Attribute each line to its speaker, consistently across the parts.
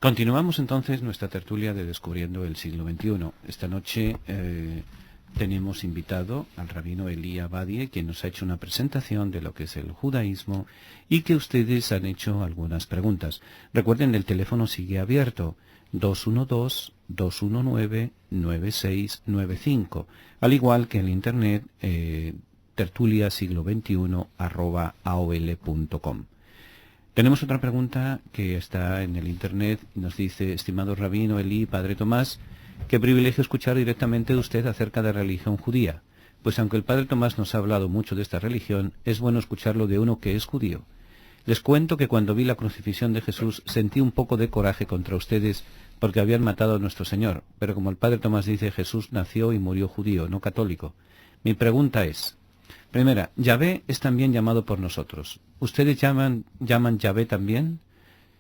Speaker 1: Continuamos entonces nuestra tertulia de Descubriendo el siglo XXI. Esta noche tenemos invitado al rabino Elí Abadie, quien nos ha hecho una presentación de lo que es el judaísmo y que ustedes han hecho algunas preguntas. Recuerden, el teléfono sigue abierto, 212-219-9695, al igual que en el internet tertuliasiglo21@aol.com. Tenemos otra pregunta que está en el internet y nos dice: estimado rabino Elí, padre Tomás, qué privilegio escuchar directamente de usted acerca de la religión judía, pues aunque el padre Tomás nos ha hablado mucho de esta religión, es bueno escucharlo de uno que es judío. Les cuento que cuando vi la crucifixión de Jesús sentí un poco de coraje contra ustedes porque habían matado a nuestro Señor, pero como el padre Tomás dice, Jesús nació y murió judío, no católico. Mi pregunta es: primera, Yahvé es también llamado por nosotros. ¿Ustedes llaman Yahvé también?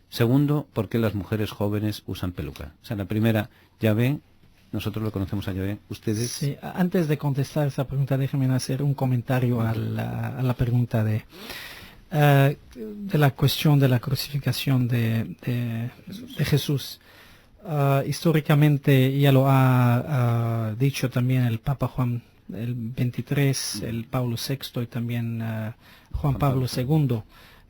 Speaker 1: Segundo, ¿por qué las mujeres jóvenes usan peluca? O sea, la primera, Yahvé, nosotros lo conocemos a Yahvé, ustedes...
Speaker 2: Sí, antes de contestar esa pregunta, déjenme hacer un comentario a la pregunta de la cuestión de la crucifixión de Jesús. Históricamente ya lo ha dicho también el Papa Juan el 23, el Pablo VI y también Juan Pablo II,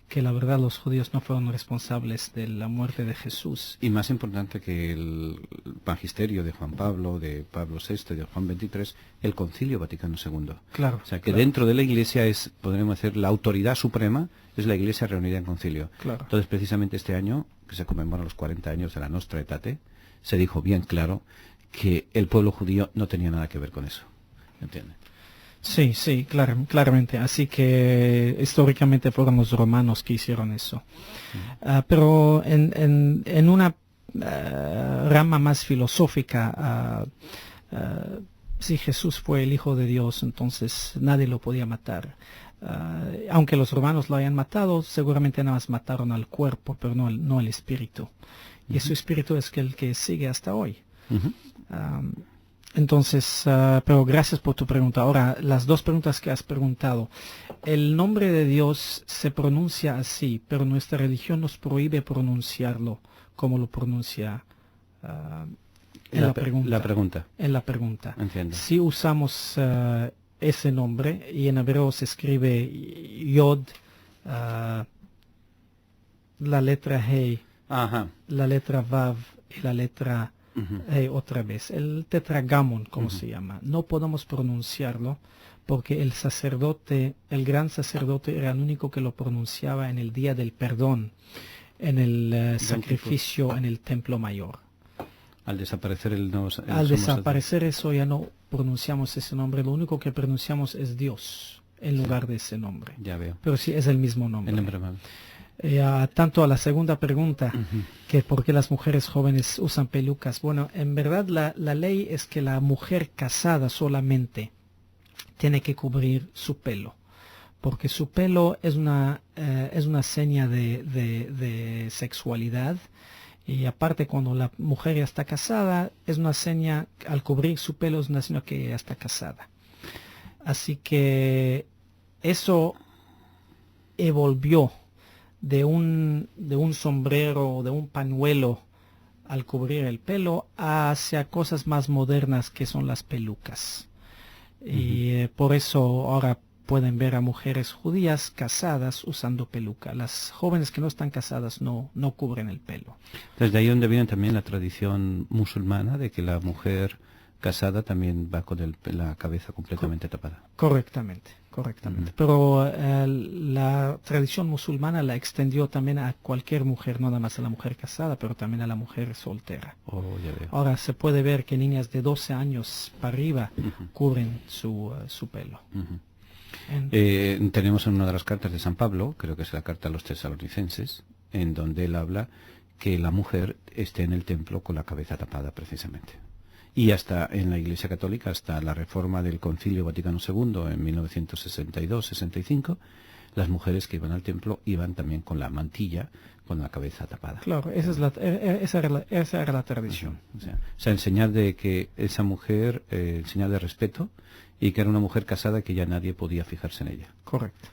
Speaker 2: que la verdad los judíos no fueron responsables de la muerte de Jesús.
Speaker 1: Y más importante que el magisterio de Juan Pablo, de Pablo VI y de Juan XXIII, el Concilio Vaticano II.
Speaker 2: Claro.
Speaker 1: O sea, que dentro de la Iglesia es, podríamos decir, la autoridad suprema es la Iglesia reunida en concilio.
Speaker 2: Claro.
Speaker 1: Entonces, precisamente este año, que se conmemoran los 40 años de la Nostra Aetate, se dijo bien claro que el pueblo judío no tenía nada que ver con eso. ¿Entiende?
Speaker 2: Sí, sí, claramente. Así que históricamente fueron los romanos que hicieron eso. Pero en una rama más filosófica, si Jesús fue el Hijo de Dios, entonces nadie lo podía matar. Aunque los romanos lo hayan matado, seguramente nada más mataron al cuerpo, pero no el espíritu. Y ese espíritu es el que sigue hasta hoy. Entonces, pero gracias por tu pregunta. Ahora, las dos preguntas que has preguntado. El nombre de Dios se pronuncia así, pero nuestra religión nos prohíbe pronunciarlo como lo pronuncia en la pregunta.
Speaker 1: La pregunta.
Speaker 2: En la pregunta.
Speaker 1: Entiendo.
Speaker 2: Si usamos ese nombre, y en hebreo se escribe Yod, la letra He,
Speaker 1: Ajá.
Speaker 2: la letra Vav y la letra otra vez, el tetragamon, como se llama. No podemos pronunciarlo porque el sacerdote, el gran sacerdote, era el único que lo pronunciaba en el día del perdón, en el sacrificio en el templo mayor.
Speaker 1: Al desaparecer
Speaker 2: al desaparecer eso ya no pronunciamos ese nombre, lo único que pronunciamos es Dios en lugar de ese nombre.
Speaker 1: Ya veo.
Speaker 2: Pero sí es el mismo nombre.
Speaker 1: El nombre mal.
Speaker 2: Tanto a la segunda pregunta, que por qué las mujeres jóvenes usan pelucas. Bueno, en verdad la ley es que la mujer casada solamente tiene que cubrir su pelo, porque su pelo es una seña de sexualidad, y aparte cuando la mujer ya está casada, es una seña, al cubrir su pelo es una seña que ya está casada. Así que eso evolvió de un sombrero o de un pañuelo al cubrir el pelo hacia cosas más modernas que son las pelucas. Y por eso ahora pueden ver a mujeres judías casadas usando peluca. Las jóvenes que no están casadas no cubren el pelo.
Speaker 1: Desde ahí donde viene también la tradición musulmana de que la mujer casada también va con la cabeza completamente tapada.
Speaker 2: Correctamente. Pero la tradición musulmana la extendió también a cualquier mujer, no nada más a la mujer casada, pero también a la mujer soltera.
Speaker 1: Oh, ya veo.
Speaker 2: Ahora se puede ver que niñas de 12 años para arriba cubren su pelo.
Speaker 1: Tenemos en una de las cartas de San Pablo, creo que es la carta a los tesalonicenses, en donde él habla que la mujer esté en el templo con la cabeza tapada precisamente. Y hasta en la Iglesia Católica, hasta la reforma del Concilio Vaticano II en 1962-65, las mujeres que iban al templo iban también con la mantilla, con la cabeza tapada.
Speaker 2: Claro, esa era la tradición.
Speaker 1: O sea, enseñar de que esa mujer, enseñar de respeto, y que era una mujer casada que ya nadie podía fijarse en ella.
Speaker 2: Correcto.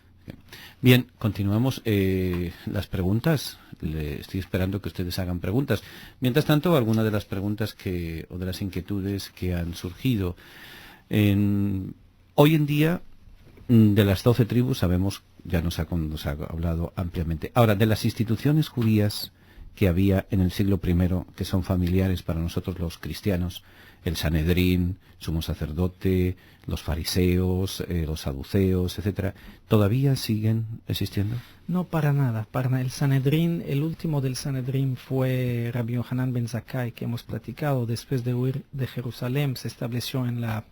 Speaker 1: Bien, continuamos las preguntas. estoy esperando que ustedes hagan preguntas. Mientras tanto, algunas de las preguntas o de las inquietudes que han surgido. Hoy en día, de las 12 tribus sabemos, ya nos ha hablado ampliamente. Ahora, de las instituciones judías que había en el siglo I, que son familiares para nosotros los cristianos, el Sanedrín, sumo sacerdote, los fariseos, los saduceos, etcétera, ¿todavía siguen existiendo?
Speaker 2: No, para nada, para nada. El Sanedrín, el último del Sanedrín fue Rabbi Yohanan ben Zakkai, que hemos platicado. Después de huir de Jerusalén, se estableció en la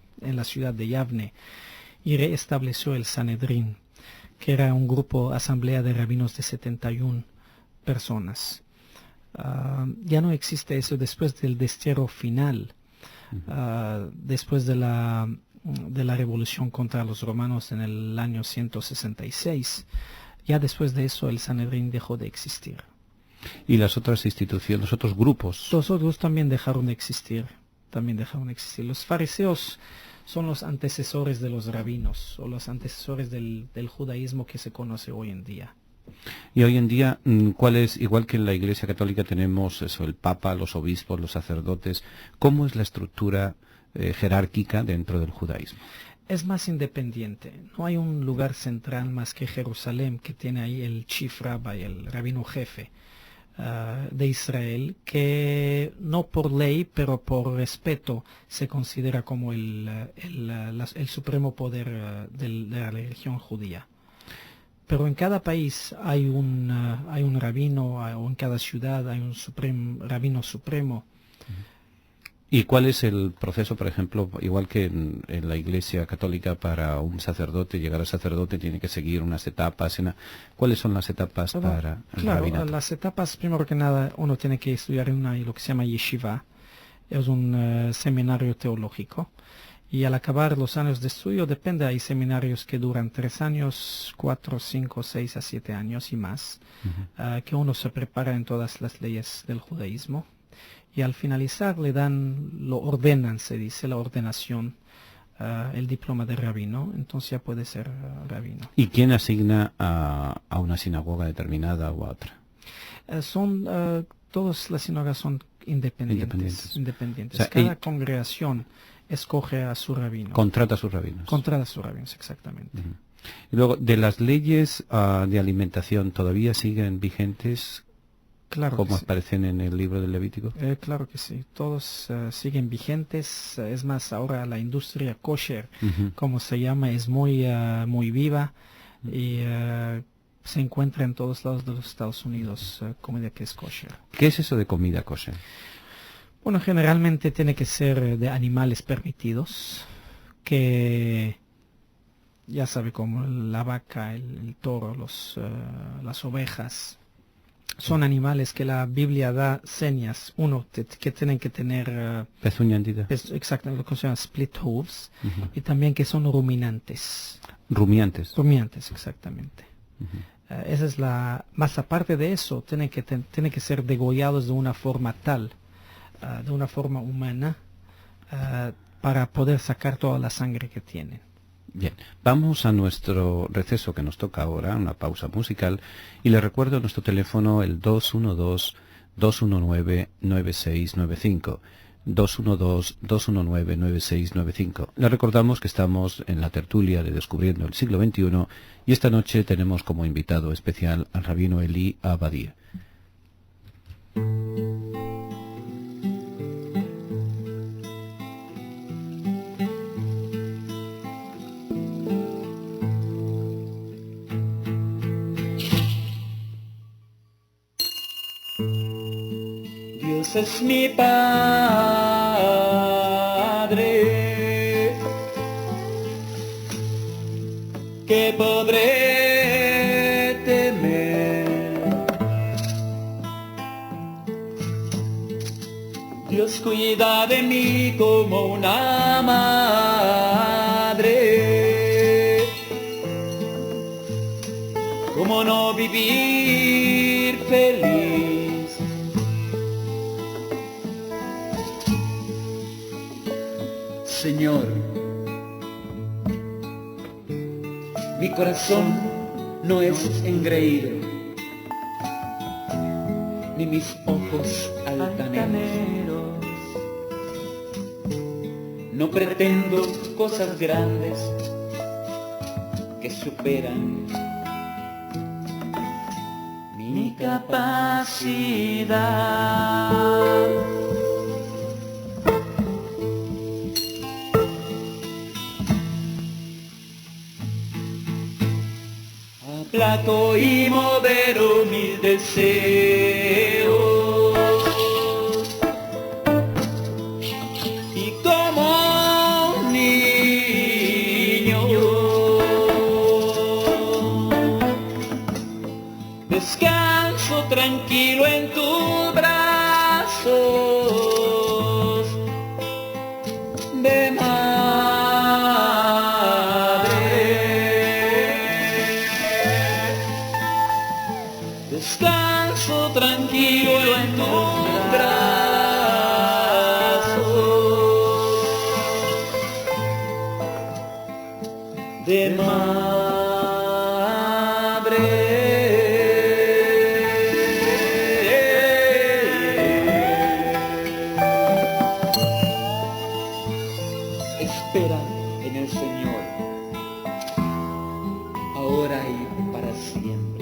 Speaker 2: ciudad de Yavne y reestableció el Sanedrín, que era un grupo, asamblea de rabinos de 71 personas. Ya no existe eso después del destierro final. Después de la revolución contra los romanos en el año 166, ya después de eso el Sanedrín dejó de existir.
Speaker 1: ¿Y las otras instituciones, los otros grupos?
Speaker 2: Los otros también dejaron de existir. Los fariseos son los antecesores de los rabinos, o los antecesores del judaísmo que se conoce hoy en día.
Speaker 1: Y hoy en día, ¿cuál es, igual que en la Iglesia Católica tenemos eso, el Papa, los obispos, los sacerdotes, cómo es la estructura jerárquica dentro del judaísmo?
Speaker 2: Es más independiente. No hay un lugar central más que Jerusalén, que tiene ahí el chief rabbi, el rabino jefe de Israel, que no por ley, pero por respeto, se considera como el supremo poder de la religión judía. Pero en cada país hay un rabino, o en cada ciudad hay un rabino supremo.
Speaker 1: ¿Y cuál es el proceso, por ejemplo, igual que en la Iglesia Católica, para un sacerdote, llegar a sacerdote tiene que seguir unas etapas? ¿Cuáles son las etapas para el rabinato?
Speaker 2: Las etapas, primero que nada, uno tiene que estudiar en lo que se llama yeshiva. Es un seminario teológico. Y al acabar los años de estudio, hay seminarios que duran 3 años, 4, 5, 6 a 7 años y más, que uno se prepara en todas las leyes del judaísmo. Y al finalizar lo ordenan, se dice, la ordenación, el diploma de rabino, entonces ya puede ser rabino.
Speaker 1: ¿Y quién asigna a una sinagoga determinada o a otra?
Speaker 2: Todas las sinagogas son independientes. O sea, cada congregación escoge a su rabino.
Speaker 1: Contrata a sus rabinos.
Speaker 2: Contrata a sus rabinos, exactamente.
Speaker 1: Y luego, de las leyes de alimentación, ¿todavía siguen vigentes?
Speaker 2: Claro,
Speaker 1: como
Speaker 2: sí,
Speaker 1: aparecen en el libro del Levítico.
Speaker 2: Claro que sí, todos siguen vigentes. Es más, ahora la industria kosher, como se llama, es muy viva y se encuentra en todos lados de los Estados Unidos, comida que es kosher.
Speaker 1: ¿Qué es eso de comida kosher?
Speaker 2: Bueno, generalmente tiene que ser de animales permitidos, que ya sabe, como la vaca, el toro, las ovejas. Son animales que la Biblia da señas, que tienen que tener
Speaker 1: pezuña hendida.
Speaker 2: Exactamente, lo que se llama split hooves, y también que son ruminantes.
Speaker 1: Rumiantes.
Speaker 2: Rumiantes, exactamente. Esa es más aparte de eso, tienen que ser degollados de una forma tal, de una forma humana, para poder sacar toda la sangre que tienen.
Speaker 1: Bien, vamos a nuestro receso que nos toca ahora, una pausa musical, y le recuerdo nuestro teléfono, el 212-219-9695, 212-219-9695. Le recordamos que estamos en la tertulia de Descubriendo el Siglo XXI, y esta noche tenemos como invitado especial al rabino Eli Abadía.
Speaker 3: Dios es mi Padre, que podré temer. Dios cuida de mí como una madre. ¿Cómo no vivir feliz? Señor, mi corazón no es engreído, ni mis ojos altaneros. No pretendo cosas grandes que superan mi capacidad. Aplaco y modero mis deseos, y como un niño descanso tranquilo en tus brazos de descanso tranquilo en tus brazos de madre. Espera en el Señor, ahora y para siempre.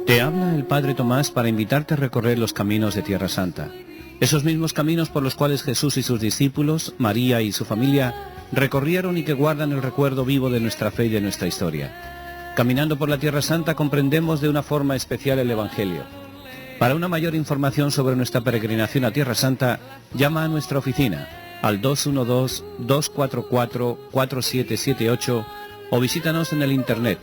Speaker 1: Te habla el Padre Tomás para invitarte a recorrer los caminos de Tierra Santa. Esos mismos caminos por los cuales Jesús y sus discípulos, María y su familia, recorrieron y que guardan el recuerdo vivo de nuestra fe y de nuestra historia. Caminando por la Tierra Santa comprendemos de una forma especial el Evangelio. Para una mayor información sobre nuestra peregrinación a Tierra Santa, llama a nuestra oficina al 212-244-4778 o visítanos en el internet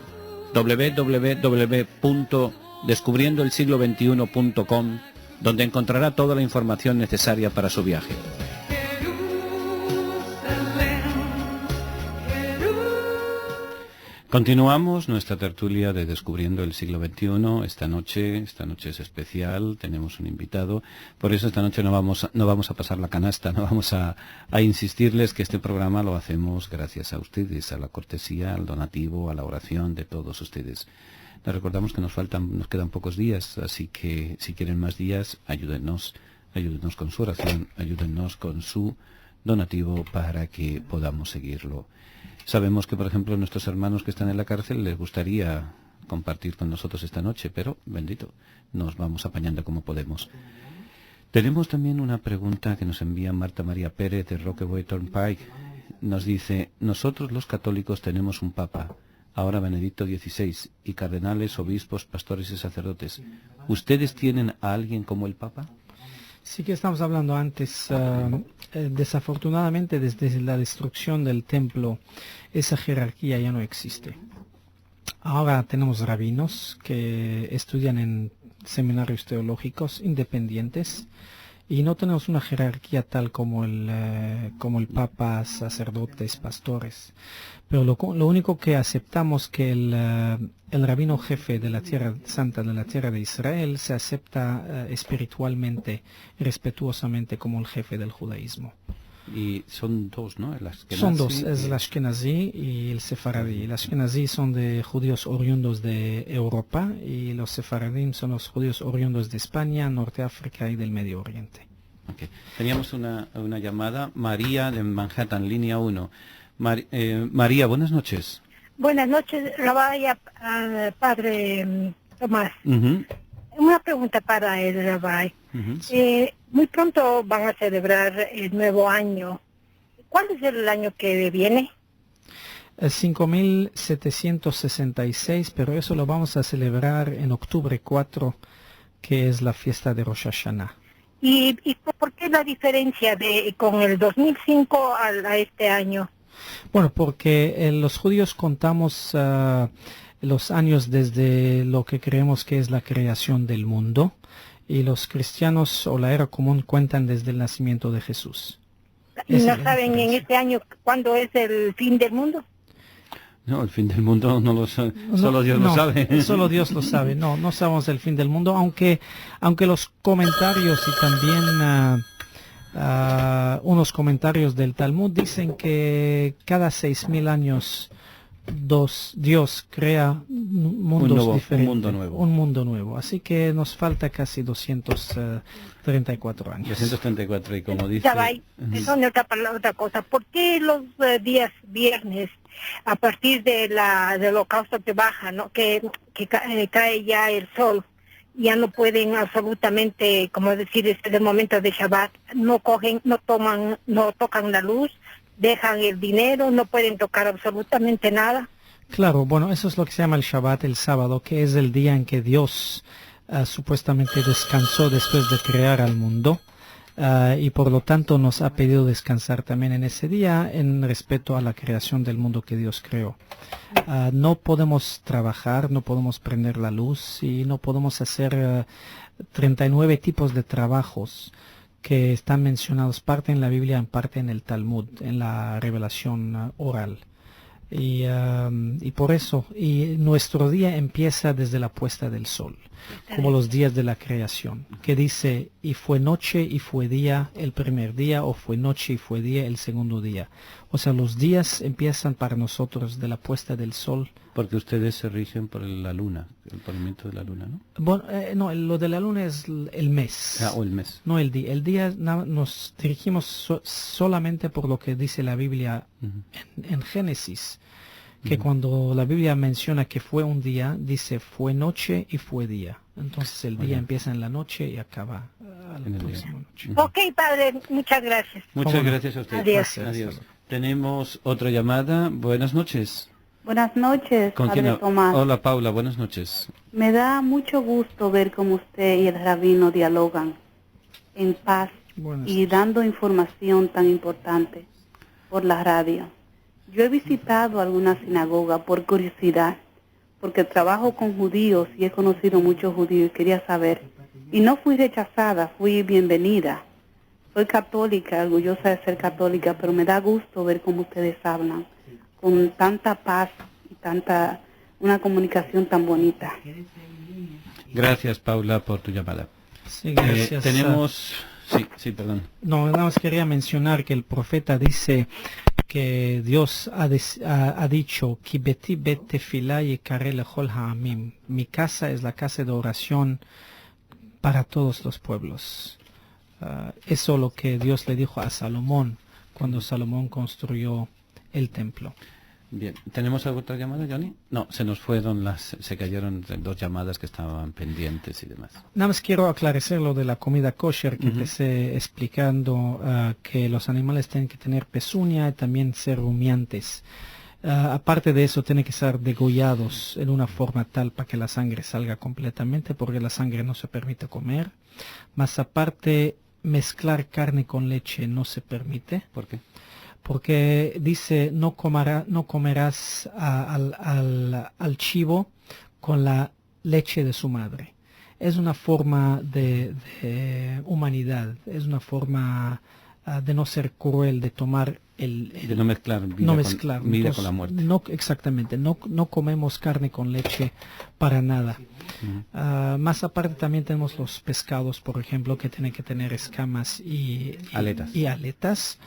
Speaker 1: www.descubriendoelsiglo21.com, donde encontrará toda la información necesaria para su viaje. Continuamos nuestra tertulia de Descubriendo el Siglo XXI. Esta noche es especial, tenemos un invitado, por eso esta noche no vamos a pasar la canasta, no vamos a insistirles que este programa lo hacemos gracias a ustedes, a la cortesía, al donativo, a la oración de todos ustedes. Les recordamos que nos quedan pocos días, así que si quieren más días, ayúdennos con su oración, ayúdennos con su donativo para que podamos seguirlo. Sabemos que, por ejemplo, nuestros hermanos que están en la cárcel les gustaría compartir con nosotros esta noche, pero, bendito, nos vamos apañando como podemos. Tenemos también una pregunta que nos envía Marta María Pérez de Rockaway Turnpike. Nos dice, nosotros los católicos tenemos un papa, ahora Benedicto XVI, y cardenales, obispos, pastores y sacerdotes. ¿Ustedes tienen a alguien como el papa?
Speaker 2: Sí que estamos hablando antes, desafortunadamente desde la destrucción del templo esa jerarquía ya no existe. Ahora tenemos rabinos que estudian en seminarios teológicos independientes y no tenemos una jerarquía tal como el papa, sacerdotes, pastores. Pero lo único que aceptamos que el rabino jefe de la Tierra Santa, de la Tierra de Israel, se acepta espiritualmente, respetuosamente como el jefe del judaísmo.
Speaker 1: Y son dos, ¿no? El Ashkenazi,
Speaker 2: son dos, es el Ashkenazi y el Sefaradí. El Ashkenazi son de judíos oriundos de Europa y los Sefaradim son los judíos oriundos de España, Norte África y del Medio Oriente.
Speaker 1: Okay. Teníamos una llamada, María de Manhattan, línea 1. María, buenas noches.
Speaker 4: Buenas noches, Rabbi, Padre Tomás. Una pregunta para el Rabbi. Muy pronto van a celebrar el nuevo año. ¿Cuál es el año que viene?
Speaker 2: 5766, pero eso lo vamos a celebrar en octubre 4, que es la fiesta de Rosh Hashanah.
Speaker 4: ¿Y por qué la diferencia con el 2005 a este año?
Speaker 2: Bueno, porque los judíos contamos los años desde lo que creemos que es la creación del mundo, y los cristianos o la era común cuentan desde el nacimiento de Jesús.
Speaker 4: ¿No saben en este año cuándo es el fin del mundo?
Speaker 1: No, el fin del mundo no lo sabe, solo Dios lo sabe.
Speaker 2: Solo Dios lo sabe. No sabemos el fin del mundo, aunque los comentarios y también unos comentarios del Talmud dicen que cada 6.000 años Dios crea mundos diferentes, un mundo nuevo. Así que nos falta casi 234 años.
Speaker 1: 234, y como dice...
Speaker 4: otra cosa. ¿Por qué los días viernes, a partir del holocausto que baja, ¿no? que cae ya el sol, ya no pueden absolutamente, como decir, desde el momento de Shabbat, no tocan la luz, dejan el dinero, no pueden tocar absolutamente nada?
Speaker 2: Claro, bueno, eso es lo que se llama el Shabbat, el sábado, que es el día en que Dios supuestamente descansó después de crear al mundo, y por lo tanto nos ha pedido descansar también en ese día en respeto a la creación del mundo que Dios creó. No podemos trabajar, no podemos prender la luz y no podemos hacer 39 tipos de trabajos que están mencionados, parte en la Biblia, en parte en el Talmud, en la revelación oral. Y por eso, nuestro día empieza desde la puesta del sol, como los días de la creación, que dice, y fue noche y fue día el primer día, o fue noche y fue día el segundo día. O sea, los días empiezan para nosotros de la puesta del sol.
Speaker 1: Porque ustedes se rigen por la luna, el movimiento de la luna, ¿no?
Speaker 2: Bueno, no, lo de la luna es el mes.
Speaker 1: O el mes.
Speaker 2: No el día. El día nos dirigimos solamente por lo que dice la Biblia en Génesis, que cuando la Biblia menciona que fue un día, dice fue noche y fue día. Entonces el día empieza en la noche y acaba a la próxima noche.
Speaker 4: Ok, padre, muchas gracias.
Speaker 1: Muchas gracias a usted. Adiós. Tenemos otra llamada. Buenas noches.
Speaker 5: Buenas noches,
Speaker 1: ¿Con
Speaker 5: Padre
Speaker 1: quién?
Speaker 5: Tomás.
Speaker 1: Hola, Paula, buenas noches.
Speaker 5: Me da mucho gusto ver cómo usted y el rabino dialogan en paz y dando información tan importante por la radio. Yo he visitado alguna sinagoga por curiosidad, porque trabajo con judíos y he conocido muchos judíos y quería saber. Y no fui rechazada, fui bienvenida. Soy católica, orgullosa de ser católica, pero me da gusto ver cómo ustedes hablan con tanta paz y una comunicación tan bonita.
Speaker 1: Gracias, Paula, por tu llamada.
Speaker 2: Sí, gracias.
Speaker 1: Tenemos... Sí, perdón.
Speaker 2: No, nada más quería mencionar que el profeta dice que Dios ha dicho, Ki beti bet tefilá yikareh lechol ha'amim. Mi casa es la casa de oración para todos los pueblos. Eso es lo que Dios le dijo a Salomón cuando Salomón construyó el templo.
Speaker 1: Bien, ¿tenemos otra llamada, Johnny? No, se cayeron 2 llamadas que estaban pendientes y demás.
Speaker 2: Nada más quiero aclarecer lo de la comida kosher, que empecé explicando que los animales tienen que tener pezuña y también ser rumiantes. Aparte de eso, tienen que ser degollados en una forma tal para que la sangre salga completamente, porque la sangre no se permite comer. Más aparte, mezclar carne con leche no se permite.
Speaker 1: ¿Por qué?
Speaker 2: Porque dice no comerás al chivo con la leche de su madre. Es una forma de humanidad, es una forma de no ser cruel, de tomar
Speaker 1: de no mezclar vida con la muerte.
Speaker 2: No, exactamente, no comemos carne con leche para nada. Más aparte también tenemos los pescados, por ejemplo, que tienen que tener escamas y aletas.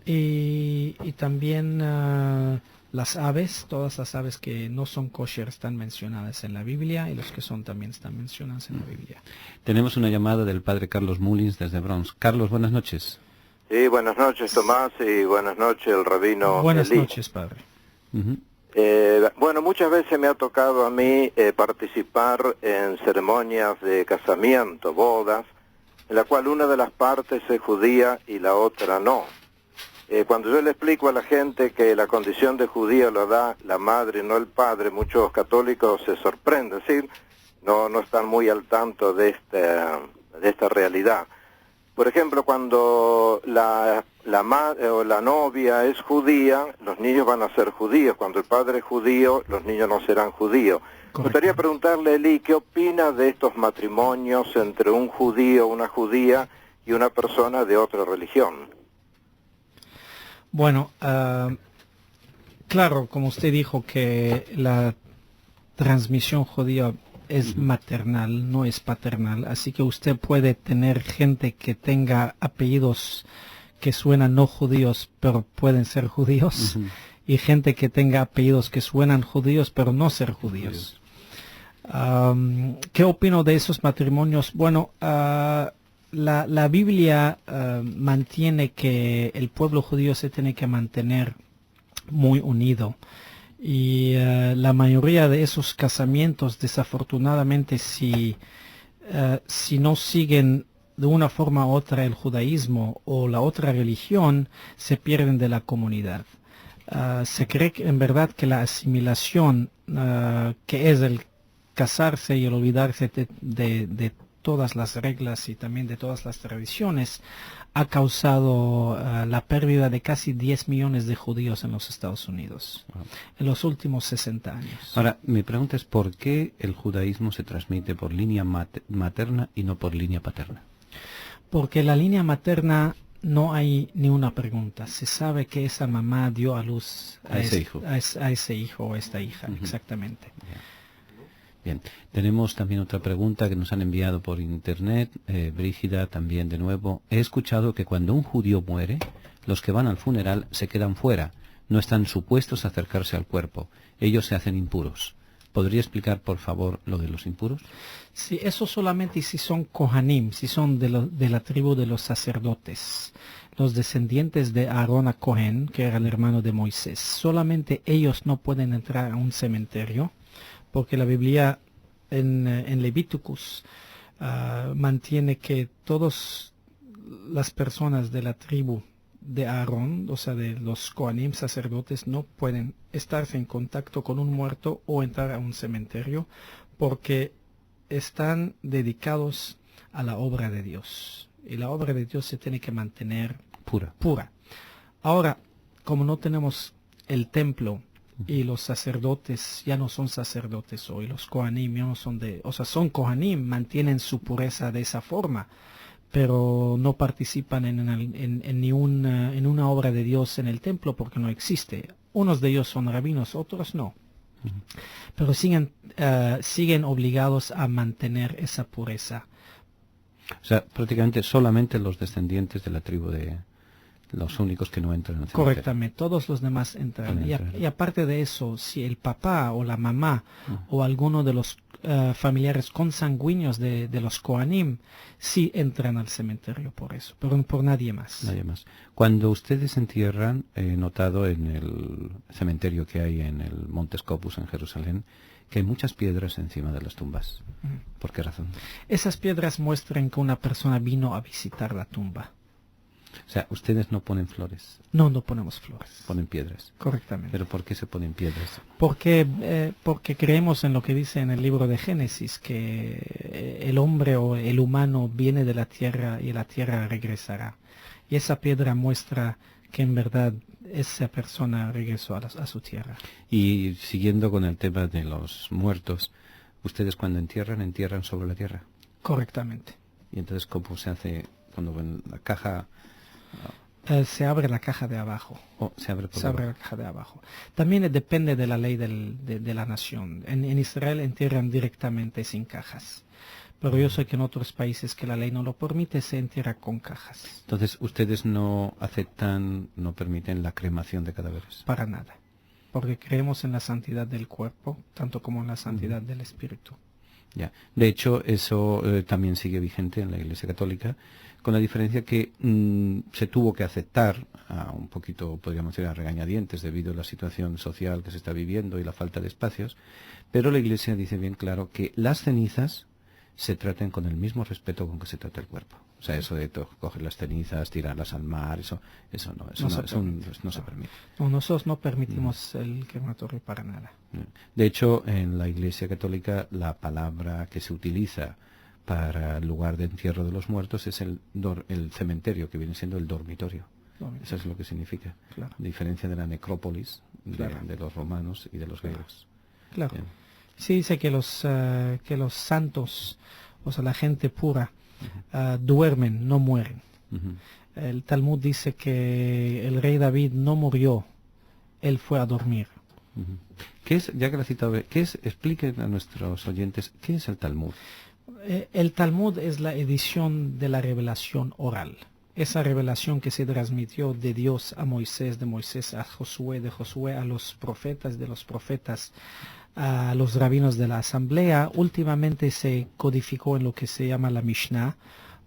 Speaker 2: Y también las aves, todas las aves que no son kosher están mencionadas en la Biblia, y los que son también están mencionadas en la Biblia.
Speaker 1: Tenemos una llamada del padre Carlos Mullins desde Bronx. Carlos, buenas noches.
Speaker 6: Sí, buenas noches, Tomás, y buenas noches, el rabino
Speaker 2: Buenas
Speaker 6: Elí.
Speaker 2: noches, padre.
Speaker 6: Bueno, muchas veces me ha tocado a mí participar en ceremonias de casamiento, bodas, en la cual una de las partes es judía y la otra no. Cuando yo le explico a la gente que la condición de judía lo da la madre y no el padre, muchos católicos se sorprenden, ¿sí? No están muy al tanto de esta realidad. Por ejemplo, cuando la madre o la novia es judía, los niños van a ser judíos. Cuando el padre es judío, los niños no serán judíos. Me gustaría preguntarle, Eli, ¿qué opina de estos matrimonios entre un judío, una judía y una persona de otra religión?
Speaker 2: Bueno, claro, como usted dijo que la transmisión judía es maternal, no es paternal, así que usted puede tener gente que tenga apellidos que suenan no judíos, pero pueden ser judíos, y gente que tenga apellidos que suenan judíos, pero no ser judíos. ¿Qué opino de esos matrimonios? Bueno, la Biblia mantiene que el pueblo judío se tiene que mantener muy unido. Y la mayoría de esos casamientos, desafortunadamente, si no siguen de una forma u otra el judaísmo o la otra religión, se pierden de la comunidad. Se cree que, en verdad, que la asimilación, que es el casarse y el olvidarse de todas las reglas y también de todas las tradiciones, ha causado la pérdida de casi 10 millones de judíos en los Estados Unidos en los últimos 60 años.
Speaker 1: Ahora, mi pregunta es ¿por qué el judaísmo se transmite por línea materna y no por línea paterna?
Speaker 2: Porque la línea materna no hay ni una pregunta. Se sabe que esa mamá dio a luz a ese hijo o a esta hija, exactamente.
Speaker 1: Bien, tenemos también otra pregunta que nos han enviado por internet. Brígida también de nuevo. He escuchado que cuando un judío muere, los que van al funeral se quedan fuera. No están supuestos a acercarse al cuerpo. Ellos se hacen impuros. ¿Podría explicar, por favor, lo de los impuros?
Speaker 2: Sí, eso solamente si son Kohanim, si son de la tribu de los sacerdotes, los descendientes de Aarón a Cohen, que era el hermano de Moisés. Solamente ellos no pueden entrar a un cementerio, porque la Biblia en Levíticos mantiene que todas las personas de la tribu de Aarón, o sea, de los Kohanim sacerdotes, no pueden estarse en contacto con un muerto o entrar a un cementerio, porque están dedicados a la obra de Dios. Y la obra de Dios se tiene que mantener pura. Ahora, como no tenemos el templo, y los sacerdotes ya no son sacerdotes hoy, los Kohanim ya no son son Kohanim, mantienen su pureza de esa forma, pero no participan en una obra de Dios en el templo porque no existe. Unos de ellos son rabinos, otros no. Pero siguen obligados a mantener esa pureza.
Speaker 1: O sea, prácticamente solamente los descendientes de la tribu de... los únicos que no entran en el cementerio.
Speaker 2: Correctamente, todos los demás entran. Y aparte de eso, si el papá o la mamá o alguno de los familiares consanguíneos de los Kohanim sí entran al cementerio por eso, pero por nadie más.
Speaker 1: Nadie más. Cuando ustedes entierran, he notado en el cementerio que hay en el Monte Scopus en Jerusalén, que hay muchas piedras encima de las tumbas. ¿Por qué razón?
Speaker 2: Esas piedras muestran que una persona vino a visitar la tumba.
Speaker 1: O sea, ustedes no ponen flores.
Speaker 2: No ponemos flores.
Speaker 1: Ponen piedras.
Speaker 2: Correctamente.
Speaker 1: ¿Pero por qué se ponen piedras?
Speaker 2: Porque creemos en lo que dice en el libro de Génesis, que el hombre o el humano viene de la tierra y la tierra regresará. Y esa piedra muestra que en verdad esa persona regresó a su tierra. Y
Speaker 1: siguiendo con el tema de los muertos, ¿ustedes cuando entierran sobre la tierra?
Speaker 2: Correctamente.
Speaker 1: ¿Y entonces cómo se hace cuando ven la caja?
Speaker 2: Se abre la caja de abajo.
Speaker 1: Se abre
Speaker 2: la caja de abajo. También depende de la ley de la nación. En Israel entierran directamente sin cajas. Pero yo sé que en otros países que la ley no lo permite, se entierra con cajas.
Speaker 1: Entonces, ¿ustedes no permiten la cremación de cadáveres?
Speaker 2: Para nada. Porque creemos en la santidad del cuerpo, tanto como en la santidad del espíritu.
Speaker 1: Ya. De hecho, eso también sigue vigente en la Iglesia Católica, con la diferencia que se tuvo que aceptar un poquito, podríamos decir, a regañadientes debido a la situación social que se está viviendo y la falta de espacios, pero la Iglesia dice bien claro que las cenizas se traten con el mismo respeto con que se trata el cuerpo. O sea, eso de coger las cenizas, tirarlas al mar, eso no se permite.
Speaker 2: No, nosotros no permitimos el crematorio para nada.
Speaker 1: De hecho, en la Iglesia Católica la palabra que se utiliza para el lugar de entierro de los muertos es el cementerio, que viene siendo el dormitorio. Eso es lo que significa. Claro. A diferencia de la necrópolis de los romanos y de los griegos.
Speaker 2: Claro. Bien. Sí, dice que los santos, o sea, la gente pura, duermen, no mueren. El Talmud dice que el rey David no murió, él fue a dormir.
Speaker 1: ¿Qué es, ya que la citado, expliquen a nuestros oyentes, ¿qué es el Talmud?
Speaker 2: El Talmud es la edición de la revelación oral. Esa revelación que se transmitió de Dios a Moisés, de Moisés a Josué, de Josué a los profetas, de los profetas a los rabinos de la asamblea, últimamente se codificó en lo que se llama la Mishnah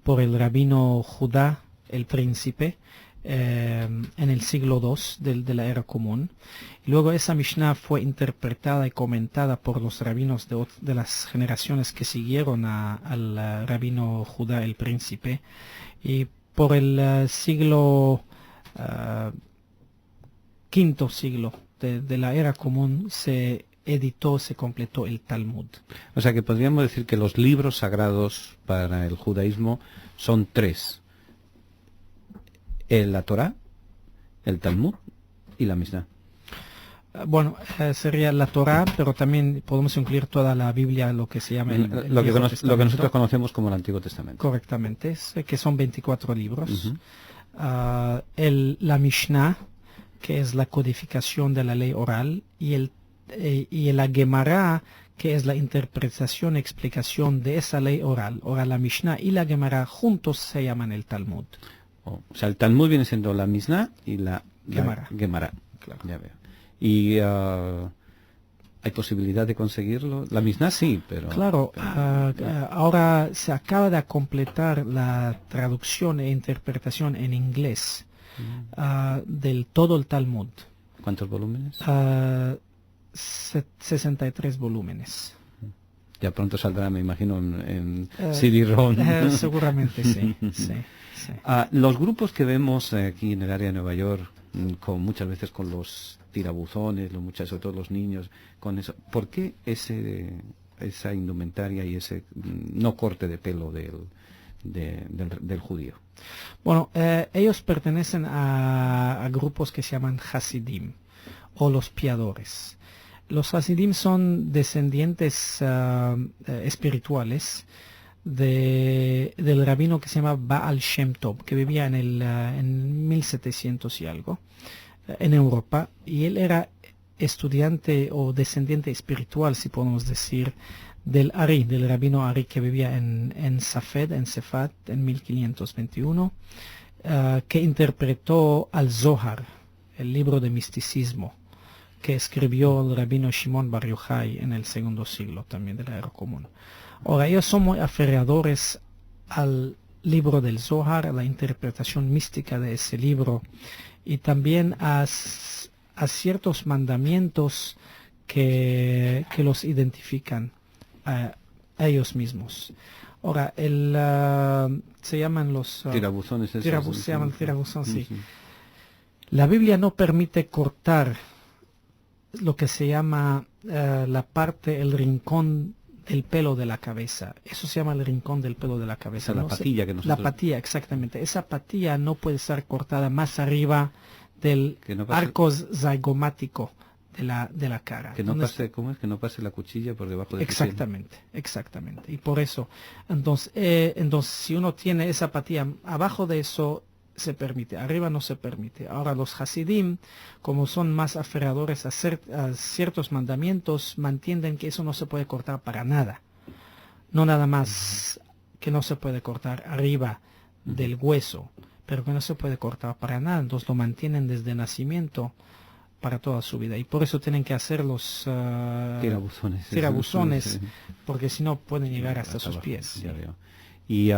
Speaker 2: por el rabino Judá, el príncipe, en el siglo II de la era común. Y luego esa Mishnah fue interpretada y comentada por los rabinos de las generaciones que siguieron al rabino Judá, el príncipe. Y por el siglo quinto siglo de la era común se editó, se completó el Talmud.
Speaker 1: O sea que podríamos decir que los libros sagrados para el judaísmo son tres: la Torá, el Talmud y la Mishnah.
Speaker 2: Bueno, sería la Torá, pero también podemos incluir toda la Biblia, lo que se llama
Speaker 1: lo que nosotros conocemos como el Antiguo Testamento.
Speaker 2: Correctamente, que son 24 libros. La Mishnah, que es la codificación de la ley oral, y la Gemara, que es la interpretación y explicación de esa ley oral. Ahora la Mishnah y la Gemara juntos se llaman el Talmud.
Speaker 1: O sea, el Talmud viene siendo la Mishnah y la Gemara.
Speaker 2: Claro.
Speaker 1: Ya veo. ¿Y hay posibilidad de conseguirlo? La Mishnah sí, pero...
Speaker 2: Claro, ahora se acaba de completar la traducción e interpretación en inglés del todo el Talmud.
Speaker 1: ¿Cuántos volúmenes?
Speaker 2: 63 volúmenes.
Speaker 1: Ya pronto saldrá, me imagino, en CD-ROM.
Speaker 2: Seguramente sí.
Speaker 1: Los grupos que vemos aquí en el área de Nueva York, muchas veces con los tirabuzones, sobre todo los niños, con eso, ¿por qué esa indumentaria y ese no corte de pelo del judío?
Speaker 2: Bueno, ellos pertenecen a grupos que se llaman Hasidim, o los piadores. Los Hasidim son descendientes espirituales del rabino que se llama Baal Shem Tov, que vivía en 1700 y algo, en Europa, y él era estudiante o descendiente espiritual, si podemos decir, del rabino Ari, que vivía en Safed, en 1521, que interpretó al Zohar, el libro de misticismo, que escribió el rabino Shimon Bar Yochai en el segundo siglo también de la era común. Ahora, ellos son muy aferradores al libro del Zohar, a la interpretación mística de ese libro, y también a ciertos mandamientos que los identifican a ellos mismos. Ahora, se llaman los...
Speaker 1: tirabuzones.
Speaker 2: Se llaman tirabuzón, sí. La Biblia no permite cortar lo que se llama el rincón del pelo de la cabeza. Eso se llama el rincón del pelo de la cabeza.
Speaker 1: O sea, la patilla que nosotros...
Speaker 2: La patilla, exactamente. Esa patilla no puede estar cortada más arriba del arco zigomático de la cara.
Speaker 1: Que no pase, ¿cómo es? Que no pase la cuchilla por debajo de
Speaker 2: Exactamente. Y por eso, entonces, si uno tiene esa patilla abajo de eso, se permite, arriba no se permite. Ahora los Hasidim, como son más aferradores a ciertos mandamientos, mantienen que eso no se puede cortar para nada. No nada más que no se puede cortar arriba del hueso, pero que no se puede cortar para nada. Entonces lo mantienen desde nacimiento para toda su vida. Y por eso tienen que hacer los tirabuzones, porque si no pueden llegar hasta sus pies.
Speaker 1: Ya veo. Y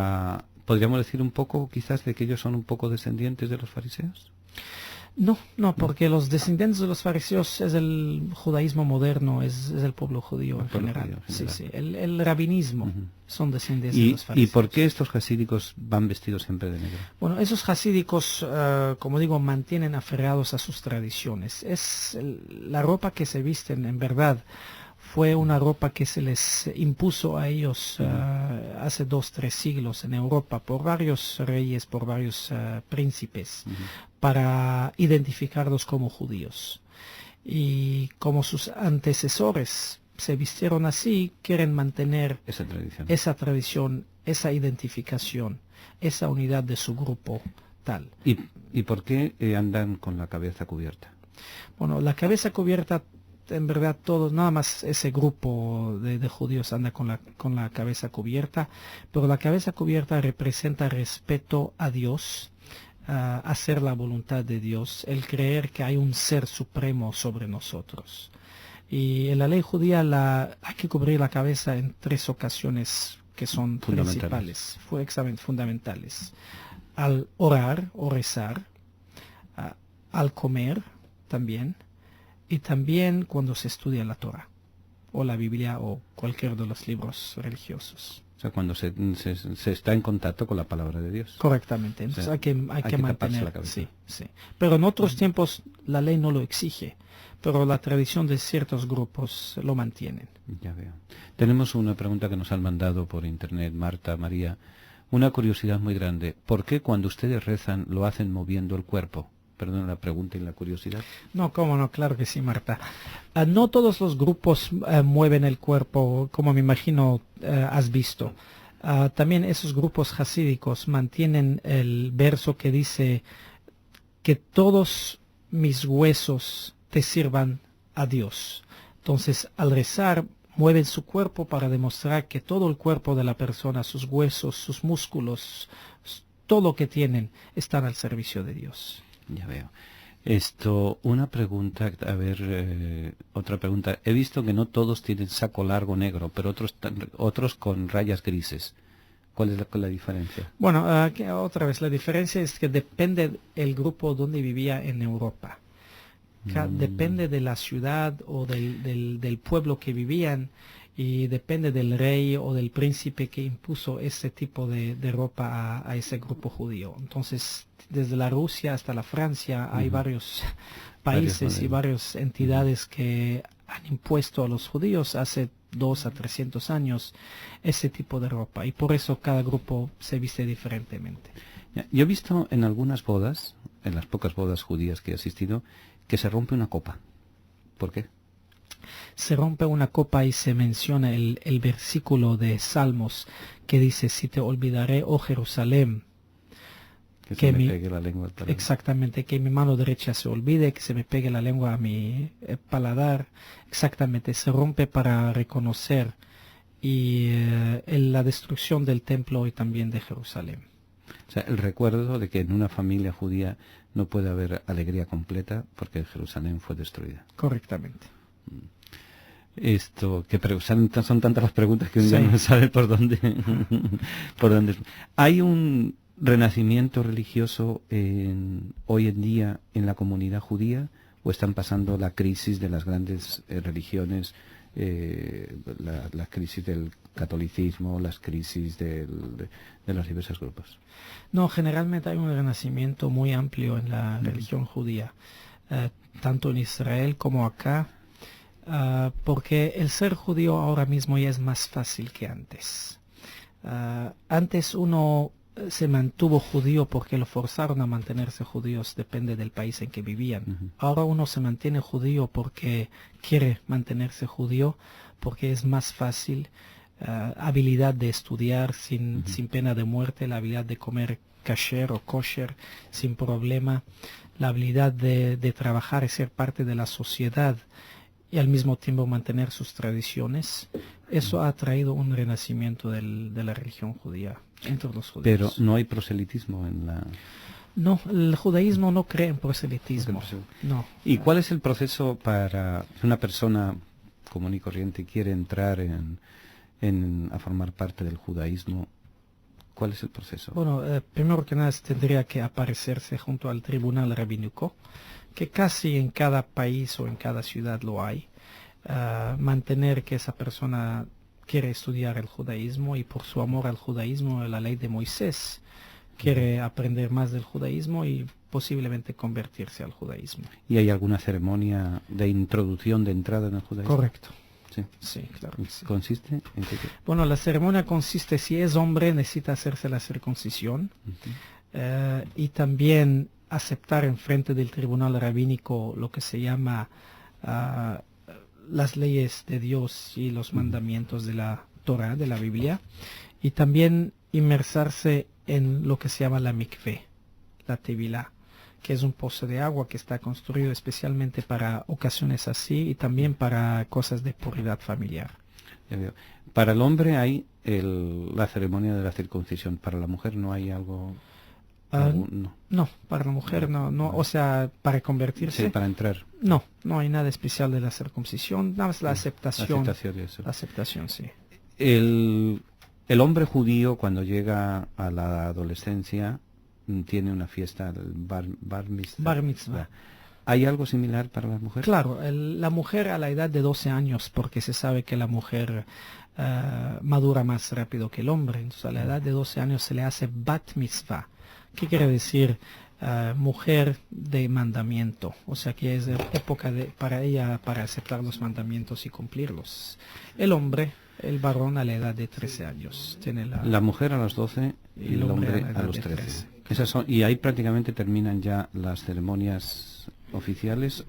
Speaker 1: ¿podríamos decir un poco, quizás, de que ellos son un poco descendientes de los fariseos?
Speaker 2: No, porque los descendientes de los fariseos es el judaísmo moderno, es el pueblo judío en general. Sí, el rabinismo son descendientes de los fariseos.
Speaker 1: ¿Y por qué estos hasídicos van vestidos siempre de negro?
Speaker 2: Bueno, esos hasídicos, como digo, mantienen aferrados a sus tradiciones. Es la ropa que se visten, en verdad, fue una ropa que se les impuso a ellos hace 2-3 siglos en Europa por varios reyes, por varios príncipes, para identificarlos como judíos. Y como sus antecesores se vistieron así, quieren mantener esa tradición, esa identificación, esa unidad de su grupo tal.
Speaker 1: ¿Y por qué andan con la cabeza cubierta?
Speaker 2: Bueno, la cabeza cubierta, en verdad todos, nada más ese grupo de judíos anda con la cabeza cubierta, pero la cabeza cubierta representa respeto a Dios, hacer la voluntad de Dios, el creer que hay un ser supremo sobre nosotros. Y en la ley judía hay que cubrir la cabeza en 3 ocasiones que son principales, fundamentales. Al orar o rezar, al comer también, y también cuando se estudia la Torah, o la Biblia, o cualquier de los libros religiosos.
Speaker 1: O sea, cuando se está en contacto con la palabra de Dios.
Speaker 2: Correctamente. Entonces hay que mantener.
Speaker 1: La cabeza.
Speaker 2: Sí. Pero en otros tiempos la ley no lo exige, pero la tradición de ciertos grupos lo mantienen.
Speaker 1: Ya veo. Tenemos una pregunta que nos han mandado por internet, Marta, María. Una curiosidad muy grande. ¿Por qué cuando ustedes rezan lo hacen moviendo el cuerpo? Perdón la pregunta y la curiosidad.
Speaker 2: No, cómo no, claro que sí, Marta. No todos los grupos mueven el cuerpo, como me imagino has visto. También esos grupos hasídicos mantienen el verso que dice que todos mis huesos te sirvan a Dios. Entonces, al rezar, mueven su cuerpo para demostrar que todo el cuerpo de la persona, sus huesos, sus músculos, todo lo que tienen, están al servicio de Dios.
Speaker 1: Ya veo. Una pregunta, otra pregunta. He visto que no todos tienen saco largo negro, pero otros con rayas grises. ¿Cuál es la diferencia?
Speaker 2: Bueno, otra vez, la diferencia es que depende del grupo donde vivía en Europa. Depende de la ciudad o del pueblo que vivían, y depende del rey o del príncipe que impuso ese tipo de ropa a ese grupo judío. Entonces, desde la Rusia hasta la Francia hay varios países y varias entidades que han impuesto a los judíos hace 200 a 300 años ese tipo de ropa, y por eso cada grupo se viste diferentemente.
Speaker 1: Yo he visto en algunas bodas, en las pocas bodas judías que he asistido, que se rompe una copa. ¿Por qué?
Speaker 2: Se rompe una copa y se menciona el versículo de Salmos que dice: si te olvidaré, oh Jerusalén,
Speaker 1: que se me pegue la lengua al paladar.
Speaker 2: Exactamente, que mi mano derecha se olvide, que se me pegue la lengua a mi paladar. Exactamente, se rompe para reconocer la destrucción del templo y también de Jerusalén.
Speaker 1: O sea, el recuerdo de que en una familia judía no puede haber alegría completa porque Jerusalén fue destruida.
Speaker 2: Correctamente.
Speaker 1: Son tantas las preguntas que uno ya no sabe por dónde. ¿Hay un renacimiento religioso hoy en día en la comunidad judía, o están pasando la crisis de las grandes religiones, la crisis del catolicismo, las crisis de los diversos grupos?
Speaker 2: No, generalmente hay un renacimiento muy amplio en la religión judía, tanto en Israel como acá, porque el ser judío ahora mismo ya es más fácil que antes. Antes uno se mantuvo judío porque lo forzaron a mantenerse judíos, depende del país en que vivían. Ahora uno se mantiene judío porque quiere mantenerse judío, porque es más fácil, habilidad de estudiar sin pena de muerte, la habilidad de comer kasher o kosher sin problema, la habilidad de trabajar y ser parte de la sociedad y al mismo tiempo mantener sus tradiciones. Eso ha traído un renacimiento de la religión judía entre los judíos.
Speaker 1: Pero no hay proselitismo en la...
Speaker 2: No, el judaísmo no cree en proselitismo. No.
Speaker 1: ¿Y cuál es el proceso para una persona común y corriente quiere entrar a formar parte del judaísmo? ¿Cuál es el proceso?
Speaker 2: Bueno, primero que nada tendría que aparecerse junto al tribunal rabínico, que casi en cada país o en cada ciudad lo hay. Mantener que esa persona quiere estudiar el judaísmo y por su amor al judaísmo, la ley de Moisés, quiere aprender más del judaísmo y posiblemente convertirse al judaísmo.
Speaker 1: ¿Y hay alguna ceremonia de introducción, de entrada en el judaísmo?
Speaker 2: Correcto.
Speaker 1: Sí,
Speaker 2: claro que sí.
Speaker 1: ¿Consiste en qué?
Speaker 2: Bueno, la ceremonia consiste, si es hombre, necesita hacerse la circuncisión, y también aceptar en frente del tribunal rabínico lo que se llama las leyes de Dios y los mandamientos de la Torah, de la Biblia, y también inmersarse en lo que se llama la mikvé, la tevilá, que es un pozo de agua que está construido especialmente para ocasiones así y también para cosas de puridad familiar.
Speaker 1: Ya veo. Para el hombre hay la ceremonia de la circuncisión, para la mujer no hay algo...
Speaker 2: No, para la mujer no, o sea, para convertirse.
Speaker 1: Sí, para entrar.
Speaker 2: No hay nada especial de la circuncisión, nada más la aceptación.
Speaker 1: La
Speaker 2: aceptación, sí.
Speaker 1: El hombre judío cuando llega a la adolescencia tiene una fiesta, el bar mitzvah.
Speaker 2: Bar mitzvah.
Speaker 1: ¿Hay algo similar para las mujeres?
Speaker 2: Claro, la mujer a la edad de 12 años, porque se sabe que la mujer madura más rápido que el hombre, entonces a la edad de 12 años se le hace bat mitzvah. ¿Qué quiere decir? Mujer de mandamiento, o sea que es época para ella para aceptar los mandamientos y cumplirlos. El hombre, el varón a la edad de 13 años. Tiene la
Speaker 1: mujer a los 12 y el hombre a los 13. Y ahí prácticamente terminan ya las ceremonias oficiales.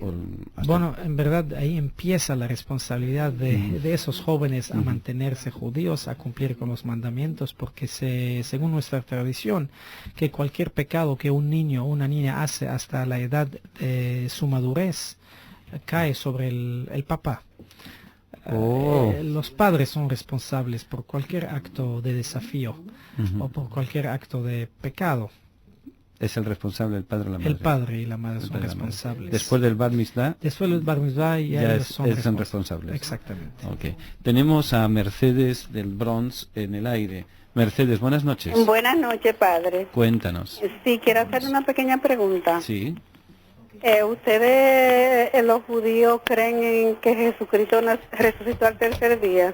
Speaker 2: Bueno, en verdad ahí empieza la responsabilidad de esos jóvenes a mantenerse judíos, a cumplir con los mandamientos, porque según nuestra tradición, que cualquier pecado que un niño o una niña hace hasta la edad de su madurez, cae sobre el papá. Los padres son responsables por cualquier acto de desafío o por cualquier acto de pecado.
Speaker 1: Es el responsable el padre o la madre.
Speaker 2: El padre y la madre son responsables.
Speaker 1: Después del bar mitzvah.
Speaker 2: Después del bar mitzvah ya
Speaker 1: son responsables.
Speaker 2: Exactamente.
Speaker 1: Okay. Tenemos a Mercedes del Bronx en el aire. Mercedes, buenas noches.
Speaker 7: Buenas noches, padre.
Speaker 1: Cuéntanos.
Speaker 7: Sí, quiero hacer una pequeña pregunta.
Speaker 1: Sí.
Speaker 7: ¿Ustedes, los judíos, creen en que Jesucristo resucitó al tercer día?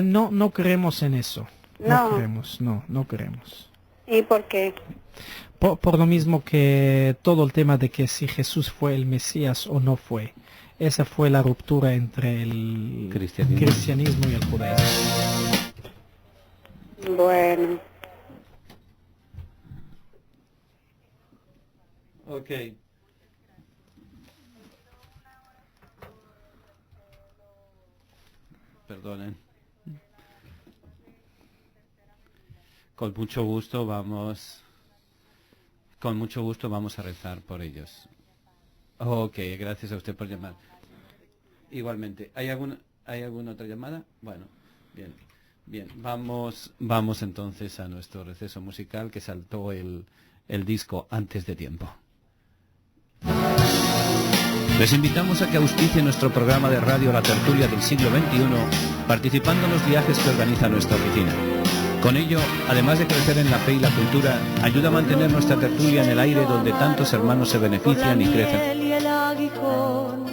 Speaker 2: No creemos en eso. No creemos.
Speaker 7: ¿Y por qué?
Speaker 2: Por lo mismo que todo el tema de que si Jesús fue el Mesías o no fue. Esa fue la ruptura entre el cristianismo y el judaísmo.
Speaker 7: Bueno.
Speaker 1: Ok. Perdonen. Con mucho gusto vamos a rezar por ellos. Ok, gracias a usted por llamar. Igualmente, ¿hay alguna otra llamada? Bueno, bien, vamos entonces a nuestro receso musical que saltó el disco antes de tiempo. Les invitamos a que auspicien nuestro programa de radio La Tertulia del Siglo XXI, participando en los viajes que organiza nuestra oficina. Con ello, además de crecer en la fe y la cultura, ayuda a mantener nuestra tertulia en el aire donde tantos hermanos se benefician y crecen.
Speaker 8: Por la miel y el aguijón,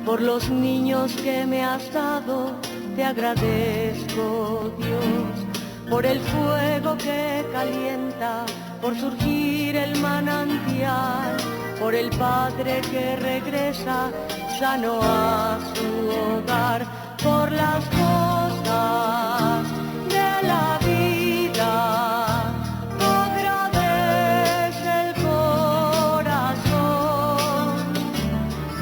Speaker 8: por los niños que me has dado, te agradezco, Dios, por el fuego que calienta, por surgir el manantial, por el padre que regresa sano a su hogar, por las cosas de la vida, agradece el corazón,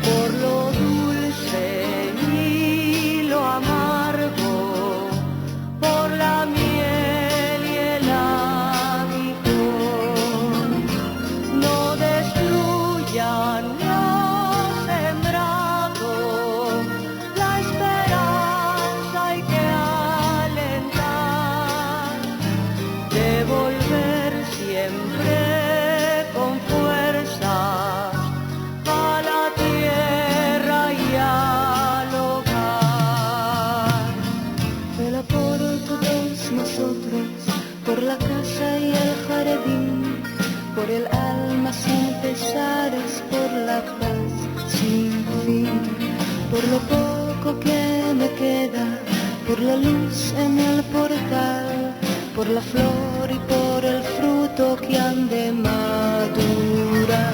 Speaker 8: por lo dulce y lo amargo, por la miel y el aguijón. No destruyan lo sembrado, la esperanza hay que alentar, devolver siempre con fuerza a la tierra y al hogar. Vela por todos nosotros, por la casa y el jardín, por el alma sin pesares, por la paz sin fin, por lo poco que me queda, por la luz en el portal, por la flor y por el fruto que han de madurar.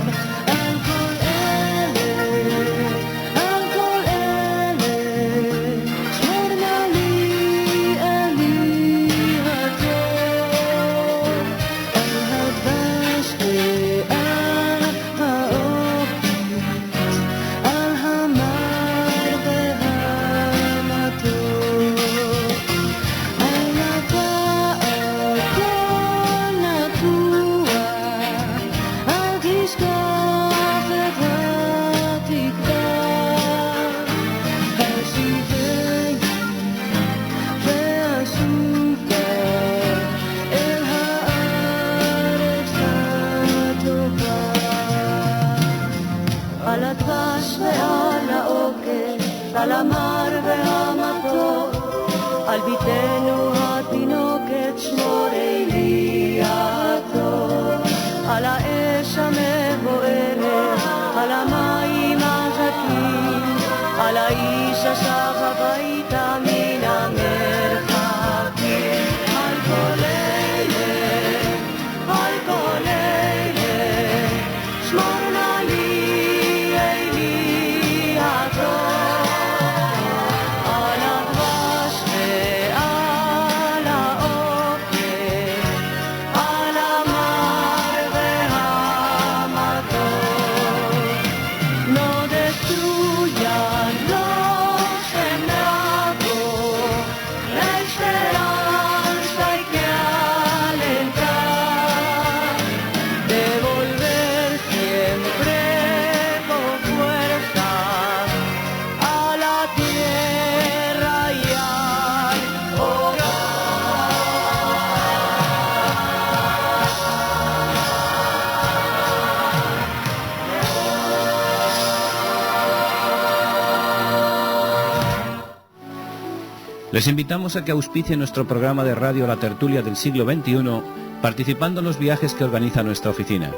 Speaker 8: נו התינוקת שמורי לי יעצור, על האש המבוערת, על המים הזכים, על האיש השב הביתה מן המרחקים, על כל אלה, על כל אלה, שמור נא לי אלי הטוב, על הדבש ועל האופק, על המר והמתוק, no destruyan los sembrados, la esperanza hay que alentar, devolver siempre con fuerza a la tierra y al
Speaker 1: Les invitamos a que auspicien nuestro programa de radio La Tertulia del Siglo XXI, participando en los viajes que organiza nuestra oficina.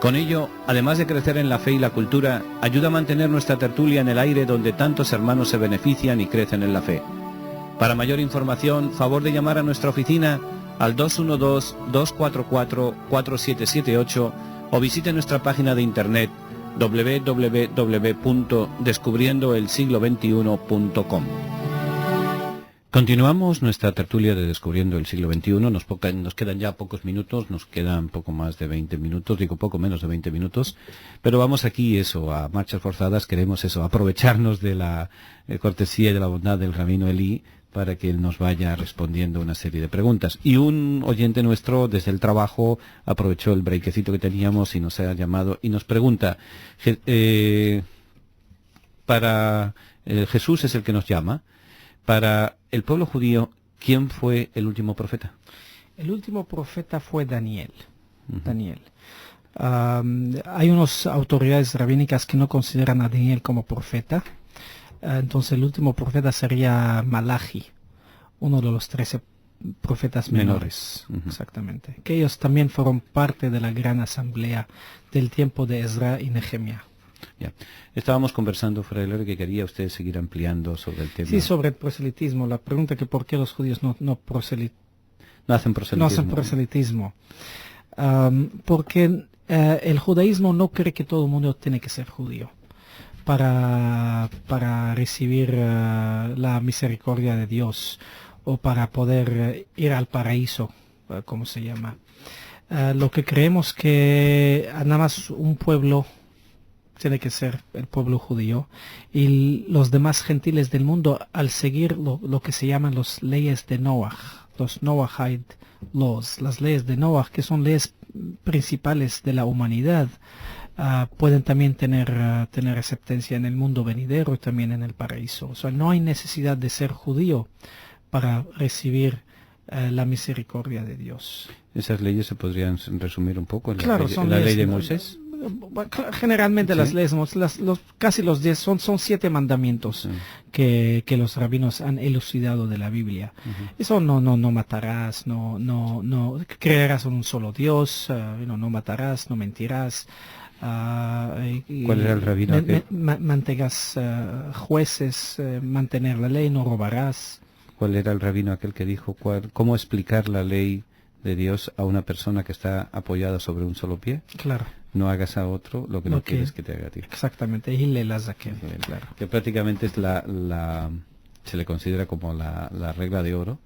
Speaker 1: Con ello, además de crecer en la fe y la cultura, ayuda a mantener nuestra tertulia en el aire donde tantos hermanos se benefician y crecen en la fe. Para mayor información, favor de llamar a nuestra oficina al 212-244-4778 o visite nuestra página de internet www.descubriendoelsiglo21.com. Continuamos nuestra tertulia de Descubriendo el Siglo XXI. Nos quedan ya pocos minutos, nos quedan poco más de 20 minutos, digo poco menos de 20 minutos, pero vamos aquí a marchas forzadas, queremos aprovecharnos de la cortesía y de la bondad del rabino Elí para que él nos vaya respondiendo una serie de preguntas. Y un oyente nuestro desde el trabajo aprovechó el breakecito que teníamos y nos ha llamado y nos pregunta, Jesús es el que nos llama. Para el pueblo judío, ¿quién fue el último profeta?
Speaker 2: El último profeta fue Daniel. Daniel. Hay unas autoridades rabínicas que no consideran a Daniel como profeta. Entonces el último profeta sería Malachi, uno de los 13 profetas menores. Exactamente. Que ellos también fueron parte de la gran asamblea del tiempo de Ezra y Nehemia.
Speaker 1: Ya. Estábamos conversando, Freiler, que quería usted seguir ampliando sobre el tema.
Speaker 2: Sí, sobre el proselitismo. La pregunta que por qué los judíos no
Speaker 1: hacen proselitismo.
Speaker 2: Porque el judaísmo no cree que todo el mundo tiene que ser judío para recibir la misericordia de Dios o para poder ir al paraíso, como se llama. Lo que creemos que nada más un pueblo tiene que ser el pueblo judío y los demás gentiles del mundo al seguir lo que se llaman las leyes de Noah, los Noahide laws, las leyes de Noah, que son leyes principales de la humanidad, pueden también tener aceptancia en el mundo venidero y también en el paraíso. O sea, no hay necesidad de ser judío para recibir la misericordia de Dios.
Speaker 1: ¿Esas leyes se podrían resumir un poco en
Speaker 2: la
Speaker 1: ley de Moisés?
Speaker 2: Generalmente las leyes, casi los 10 son 7 mandamientos que los rabinos han elucidado de la Biblia. Eso no matarás, no creerás en un solo Dios, no matarás, no mentirás.
Speaker 1: ¿Cuál era el rabino?
Speaker 2: Mantengas jueces, mantener la ley, no robarás.
Speaker 1: ¿Cuál era el rabino aquel que dijo cómo explicar la ley de Dios a una persona que está apoyada sobre un solo pie?
Speaker 2: Claro.
Speaker 1: No hagas a otro lo que no quieres que te haga a ti.
Speaker 2: Exactamente, y le las claro.
Speaker 1: Que prácticamente es se le considera como la regla de oro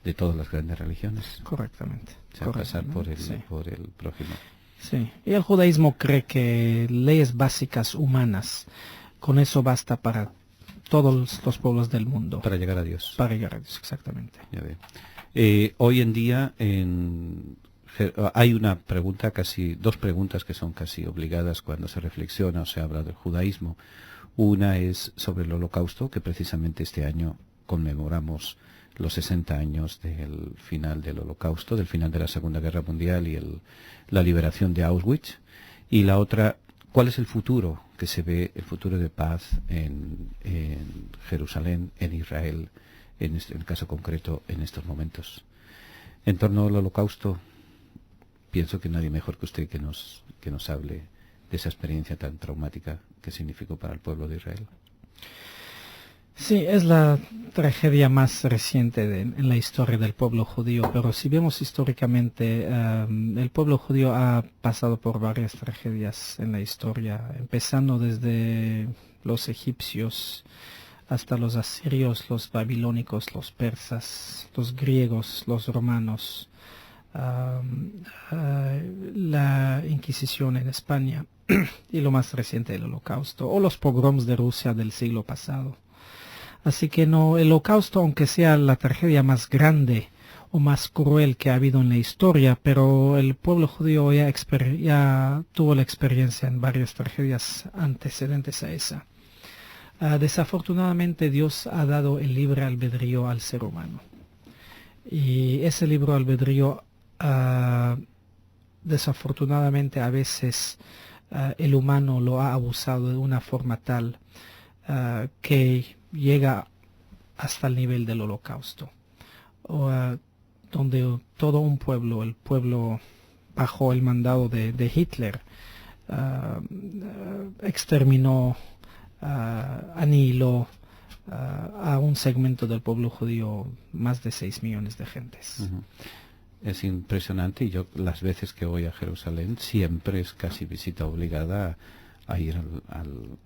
Speaker 1: de todas las grandes religiones.
Speaker 2: Correctamente.
Speaker 1: O sea, pasar por el prójimo.
Speaker 2: Sí, y el judaísmo cree que leyes básicas humanas, con eso basta para todos los pueblos del mundo.
Speaker 1: Para llegar a Dios.
Speaker 2: Para llegar a Dios, exactamente.
Speaker 1: Ya ve. Hoy en día hay dos preguntas que son casi obligadas cuando se reflexiona o se habla del judaísmo. Una es sobre el Holocausto, que precisamente este año conmemoramos los 60 años del final del Holocausto, del final de la Segunda Guerra Mundial y la liberación de Auschwitz. Y la otra, ¿cuál es el futuro que se ve, el futuro de paz en Jerusalén, en Israel, en el caso concreto en estos momentos. En torno al Holocausto, pienso que nadie mejor que usted que nos hable de esa experiencia tan traumática que significó para el pueblo de Israel.
Speaker 2: Sí, es la tragedia más reciente en la historia del pueblo judío, pero si vemos históricamente, el pueblo judío ha pasado por varias tragedias en la historia, empezando desde los egipcios hasta los asirios, los babilónicos, los persas, los griegos, los romanos, la Inquisición en España y lo más reciente el Holocausto, o los pogroms de Rusia del siglo pasado. Así que no, el Holocausto, aunque sea la tragedia más grande o más cruel que ha habido en la historia, pero el pueblo judío ya tuvo la experiencia en varias tragedias antecedentes a esa. Desafortunadamente Dios ha dado el libre albedrío al ser humano. Y ese libre albedrío, desafortunadamente a veces el humano lo ha abusado de una forma tal que llega hasta el nivel del Holocausto, donde todo un pueblo, el pueblo bajo el mandado de Hitler, exterminó, anihiló a un segmento del pueblo judío, más de 6 millones de gentes.
Speaker 1: Uh-huh. Es impresionante, y yo las veces que voy a Jerusalén siempre es casi visita obligada a ir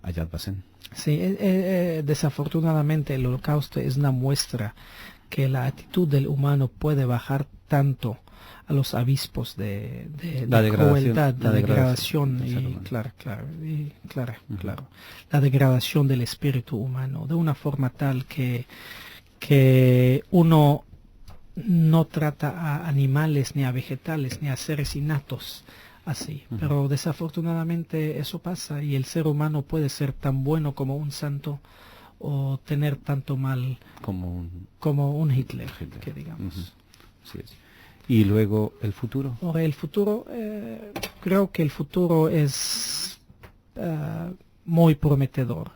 Speaker 1: a Yad Vashem.
Speaker 2: Sí, desafortunadamente el Holocausto es una muestra que la actitud del humano puede bajar tanto a los abispos de crueldad, la degradación y claro, la degradación del espíritu humano de una forma tal que uno no trata a animales ni a vegetales ni a seres innatos así, pero desafortunadamente eso pasa, y el ser humano puede ser tan bueno como un santo o tener tanto mal como un Hitler. Que digamos.
Speaker 1: Así es. Y luego el futuro.
Speaker 2: Ahora el futuro, creo que el futuro es muy prometedor,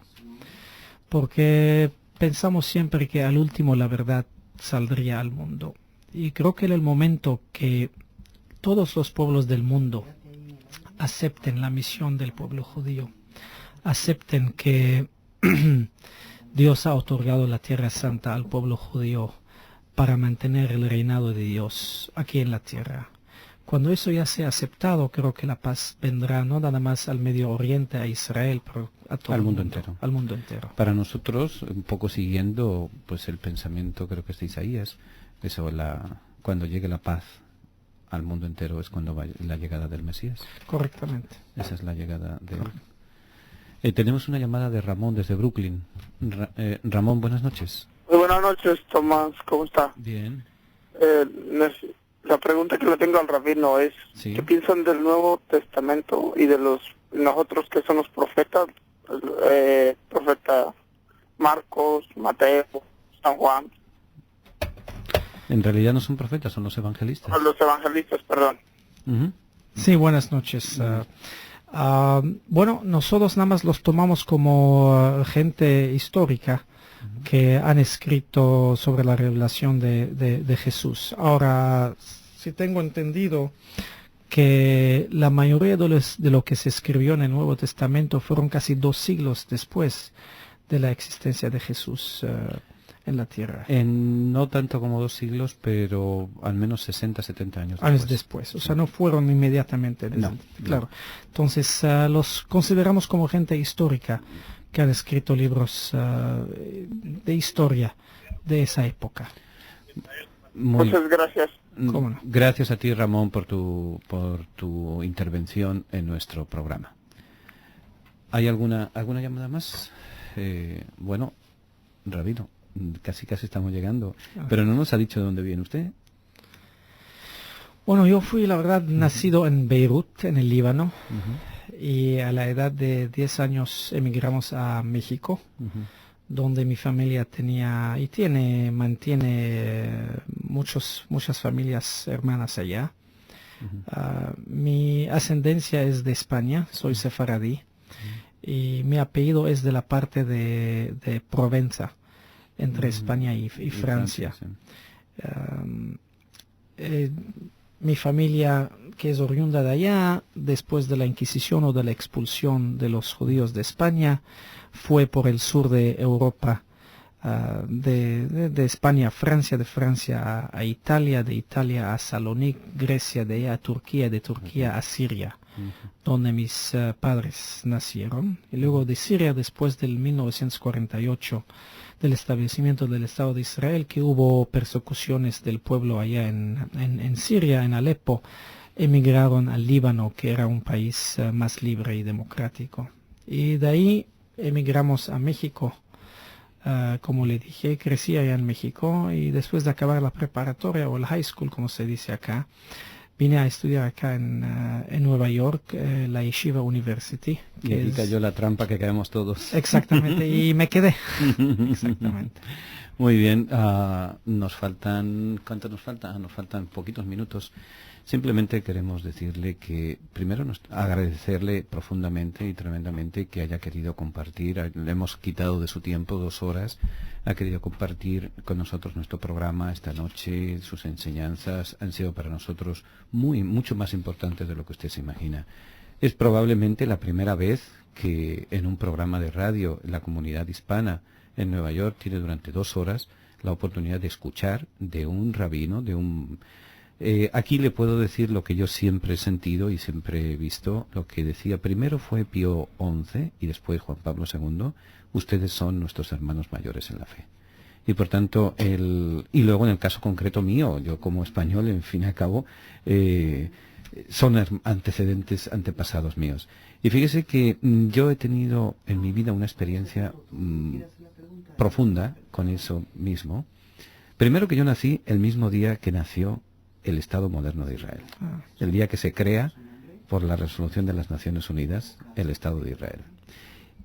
Speaker 2: porque pensamos siempre que al último la verdad saldría al mundo, y creo que en el momento que todos los pueblos del mundo acepten la misión del pueblo judío, acepten que Dios ha otorgado la Tierra Santa al pueblo judío para mantener el reinado de Dios aquí en la tierra. Cuando eso ya sea aceptado, creo que la paz vendrá no nada más al Medio Oriente, a Israel, pero a todo el mundo entero. Al mundo entero.
Speaker 1: Para nosotros, un poco siguiendo pues el pensamiento, creo que es de Isaías, cuando llegue la paz al mundo entero es cuando va la llegada del Mesías.
Speaker 2: Correctamente.
Speaker 1: Esa es la llegada de... tenemos una llamada de Ramón desde Brooklyn. Ramón, buenas noches.
Speaker 9: Muy buenas noches, Tomás, ¿cómo está?
Speaker 1: Bien.
Speaker 9: La pregunta que le tengo al rabino es,
Speaker 1: ¿sí?
Speaker 9: ¿Qué piensan del Nuevo Testamento y de nosotros que son los profetas? Profeta Marcos, Mateo, San Juan.
Speaker 1: En realidad no son profetas, son los evangelistas.
Speaker 9: Los evangelistas, perdón.
Speaker 1: Uh-huh.
Speaker 2: Sí, buenas noches. Bueno, nosotros nada más los tomamos como gente histórica que han escrito sobre la revelación de Jesús. Ahora, si tengo entendido que la mayoría de lo que se escribió en el Nuevo Testamento fueron casi 2 siglos después de la existencia de Jesús en la tierra.
Speaker 1: No tanto como 2 siglos, pero al menos 60, 70 años
Speaker 2: después. O sea, no fueron inmediatamente. Claro. Entonces, los consideramos como gente histórica que han escrito libros de historia de esa época.
Speaker 9: Muchas gracias.
Speaker 2: ¿Cómo no?
Speaker 1: Gracias a ti, Ramón, por tu intervención en nuestro programa. ¿Hay alguna llamada más? Bueno, rabino, casi estamos llegando, pero no nos ha dicho de dónde viene usted.
Speaker 2: Bueno, yo fui, la verdad, nacido en Beirut, en el Líbano. Y a la edad de 10 años emigramos a México, donde mi familia mantiene muchas familias hermanas allá. Mi ascendencia es de España, soy sefaradí, y mi apellido es de la parte de Provenza, entre España y Francia. Mi familia, que es oriunda de allá, después de la Inquisición o de la expulsión de los judíos de España, fue por el sur de Europa, de España a Francia, de Francia a Italia, de Italia a Salónica, Grecia, de allá a Turquía, de Turquía a Siria, donde mis padres nacieron. Y luego de Siria, después del 1948, del establecimiento del Estado de Israel, que hubo persecuciones del pueblo allá en Siria, en Alepo, emigraron al Líbano, que era un país más libre y democrático. Y de ahí emigramos a México. Como le dije, crecí allá en México y después de acabar la preparatoria o el high school, como se dice acá, vine a estudiar acá en Nueva York, la Yeshiva University.
Speaker 1: Y ahí cayó la trampa que caemos todos.
Speaker 2: Exactamente, y me quedé. Exactamente.
Speaker 1: Muy bien, nos faltan, ¿cuánto nos falta? Nos faltan poquitos minutos. Simplemente queremos decirle que, primero, agradecerle profundamente y tremendamente que haya querido compartir. Le hemos quitado de su tiempo 2 horas. Ha querido compartir con nosotros nuestro programa esta noche. Sus enseñanzas han sido para nosotros mucho más importantes de lo que usted se imagina. Es probablemente la primera vez que en un programa de radio la comunidad hispana en Nueva York tiene durante 2 horas la oportunidad de escuchar de un rabino, de un... aquí le puedo decir lo que yo siempre he sentido y siempre he visto. Lo que decía primero fue Pío XI y después Juan Pablo II. Ustedes son nuestros hermanos mayores en la fe. Y por tanto, y luego en el caso concreto mío, yo como español, en fin y al cabo, son antecedentes, antepasados míos. Y fíjese que yo he tenido en mi vida una experiencia profunda con eso mismo. Primero, que yo nací el mismo día que nació el Estado moderno de Israel. El día que se crea, por la resolución de las Naciones Unidas, el Estado de Israel.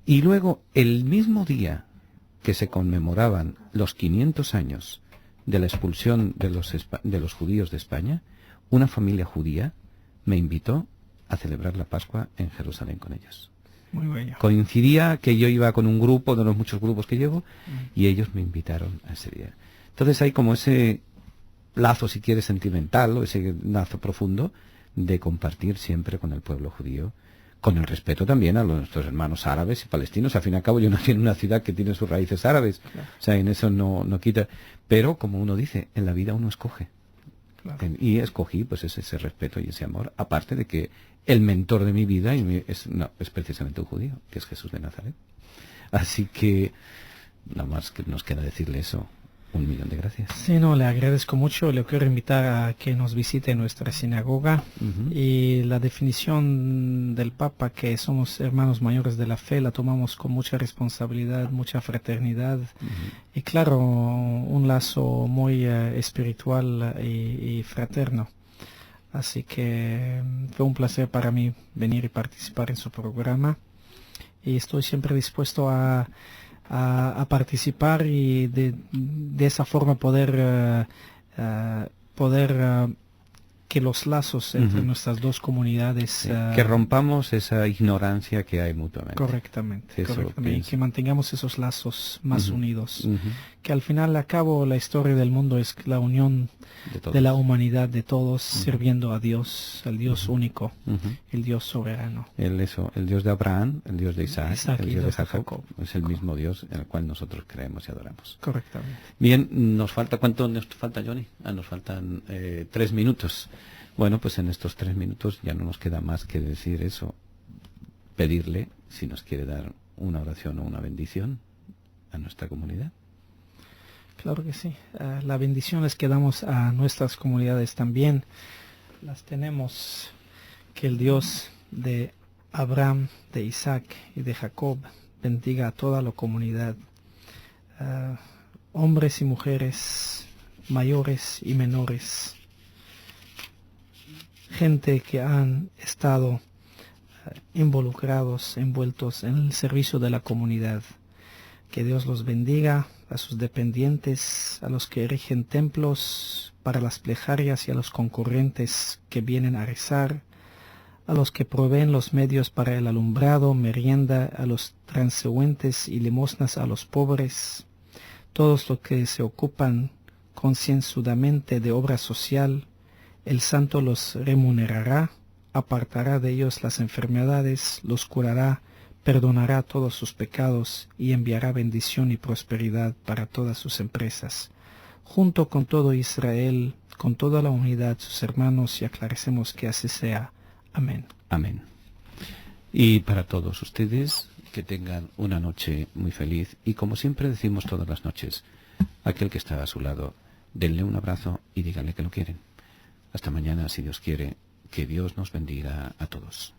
Speaker 1: Y luego, el mismo día que se conmemoraban los 500 años de la expulsión de los judíos de España, una familia judía me invitó a celebrar la Pascua en Jerusalén con ellos.
Speaker 2: Muy bello.
Speaker 1: Coincidía que yo iba con un grupo, de los muchos grupos que llevo, y ellos me invitaron a ese día. Entonces hay como ese lazo, si quieres, sentimental, o ese lazo profundo de compartir siempre con el pueblo judío, con el respeto también a nuestros hermanos árabes y palestinos. Al fin y al cabo, yo nací en una ciudad que tiene sus raíces árabes, claro. O sea, en eso no quita. Pero, como uno dice, en la vida uno escoge. Claro. Y escogí pues ese respeto y ese amor, aparte de que el mentor de mi vida es precisamente un judío, que es Jesús de Nazaret. Así que, nada más que nos queda decirle eso. 1.000.000 de gracias.
Speaker 2: Sí, no, le agradezco mucho. Le quiero invitar a que nos visite nuestra sinagoga. Y la definición del Papa, que somos hermanos mayores de la fe, la tomamos con mucha responsabilidad, mucha fraternidad y, claro, un lazo muy espiritual y fraterno. Así que fue un placer para mí venir y participar en su programa, y estoy siempre dispuesto a participar y de esa forma poder que los lazos entre nuestras dos comunidades
Speaker 1: que rompamos esa ignorancia que hay mutuamente.
Speaker 2: Correctamente, y que mantengamos esos lazos más unidos, que al final, al cabo, la historia del mundo es la unión de la humanidad, de todos, sirviendo a Dios, al Dios único, el Dios soberano.
Speaker 1: El Dios de Abraham, el Dios de Isaac, el Dios de Jacob, es el mismo Dios en el cual nosotros creemos y adoramos.
Speaker 2: Correctamente.
Speaker 1: Bien, ¿cuánto nos falta, Johnny? Nos faltan 3 minutos. Bueno, pues en estos 3 minutos ya no nos queda más que decir eso, pedirle si nos quiere dar una oración o una bendición a nuestra comunidad.
Speaker 2: Claro que sí. Las bendiciones que damos a nuestras comunidades también las tenemos. Que el Dios de Abraham, de Isaac y de Jacob bendiga a toda la comunidad, hombres y mujeres, mayores y menores, gente que han estado envueltos en el servicio de la comunidad. Que Dios los bendiga, a sus dependientes, a los que erigen templos para las plegarias y a los concurrentes que vienen a rezar, a los que proveen los medios para el alumbrado, merienda, a los transeúntes y limosnas a los pobres. Todos los que se ocupan concienzudamente de obra social, el Santo los remunerará, apartará de ellos las enfermedades, los curará, perdonará todos sus pecados y enviará bendición y prosperidad para todas sus empresas. Junto con todo Israel, con toda la unidad, sus hermanos, y aclarecemos que así sea. Amén.
Speaker 1: Amén. Y para todos ustedes, que tengan una noche muy feliz, y como siempre decimos todas las noches, aquel que está a su lado, denle un abrazo y díganle que lo quieren. Hasta mañana, si Dios quiere. Que Dios nos bendiga a todos.